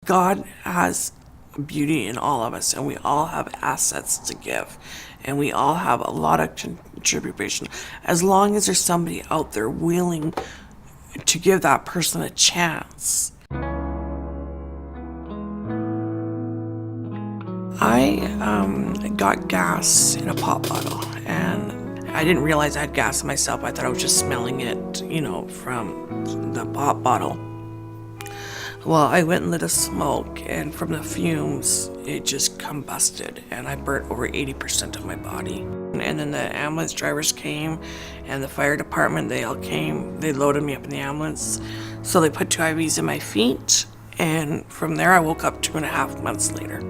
God has beauty in all of us, and we all have assets to give, and we all have a lot of contribution. As long as there's somebody out there willing to give that person a chance. I got gas in a pop bottle, and I didn't realize I had gas in myself. I thought I was just smelling it, from the pop bottle. Well, I went and lit a smoke, and from the fumes, it just combusted, and I burnt over 80% of my body. And then the ambulance drivers came, and the fire department, they all came. They loaded me up in the ambulance. So they put 2 IVs in my feet, and from there I woke up 2.5 months later.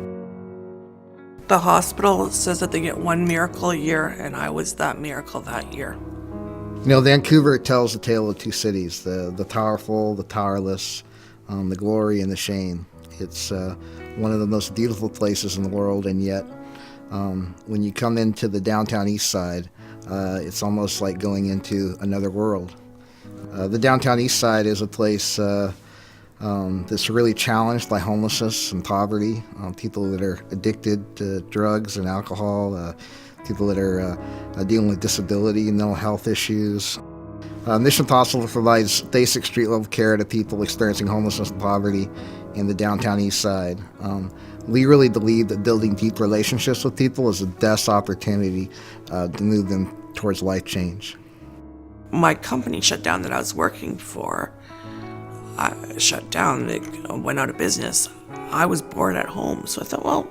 The hospital says that they get 1 miracle a year, and I was that miracle that year. Vancouver tells the tale of 2 cities, the powerful, the powerless, the glory and the shame. It's one of the most beautiful places in the world, and yet when you come into the downtown east side, it's almost like going into another world. The downtown east side is a place that's really challenged by homelessness and poverty, people that are addicted to drugs and alcohol, people that are dealing with disability and mental health issues. Mission Impossible provides basic street-level care to people experiencing homelessness and poverty in the downtown east side. We really believe that building deep relationships with people is the best opportunity to move them towards life change. My company shut down that I was working for. Shut down, it went out of business. I was bored at home, so I thought,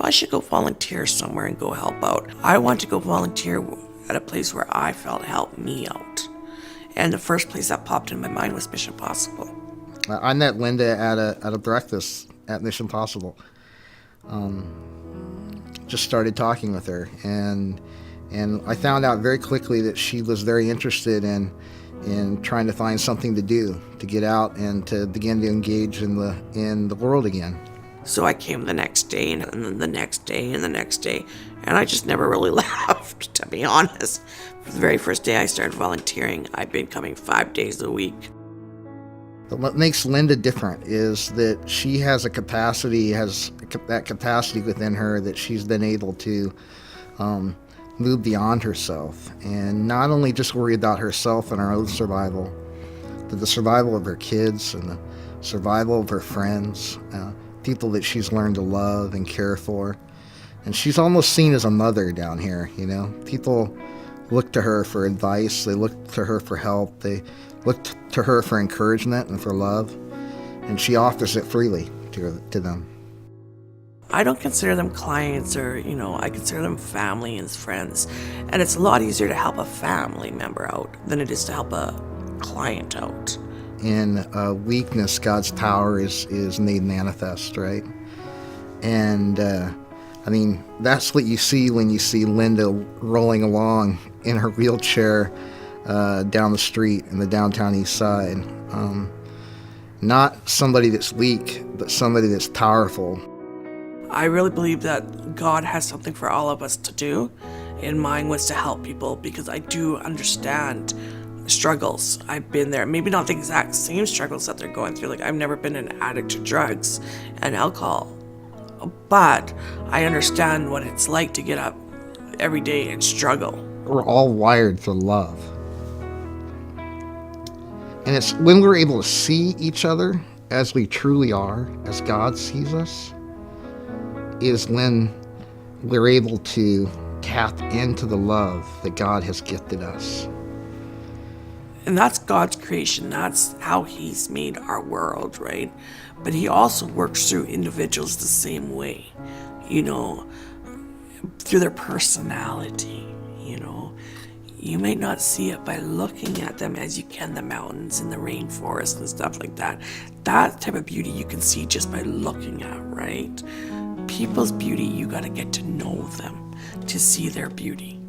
I should go volunteer somewhere and go help out. I want to go volunteer at a place where I felt helped me out. And the first place that popped in my mind was Mission Impossible. I met Linda at a breakfast at Mission Impossible. Just started talking with her, and I found out very quickly that she was very interested in trying to find something to do, to get out and to begin to engage in the world again. So I came the next day, and then the next day, and the next day, and I just never really left, to be honest. For the very first day I started volunteering, I've been coming 5 days a week. But what makes Linda different is that she has that capacity within her that she's been able to move beyond herself and not only just worry about herself and her own survival, but the survival of her kids and the survival of her friends, people that she's learned to love and care for. And she's almost seen as a mother down here, People look to her for advice, they look to her for help, they look to her for encouragement and for love, and she offers it freely to them. I don't consider them clients or, I consider them family and friends. And it's a lot easier to help a family member out than it is to help a client out. In weakness, God's power is made manifest, right? And that's what you see when you see Linda rolling along in her wheelchair down the street in the downtown east side. Not somebody that's weak, but somebody that's powerful. I really believe that God has something for all of us to do, and mine was to help people because I do understand struggles. I've been there, maybe not the exact same struggles that they're going through. Like, I've never been an addict to drugs and alcohol, but I understand what it's like to get up every day and struggle. We're all wired for love. And it's when we're able to see each other as we truly are, as God sees us, is when we're able to tap into the love that God has gifted us. And that's God's creation. That's how He's made our world, right? But He also works through individuals the same way, through their personality, You may not see it by looking at them as you can the mountains and the rainforest and stuff like that. That type of beauty you can see just by looking at, right? People's beauty, you got to get to know them to see their beauty.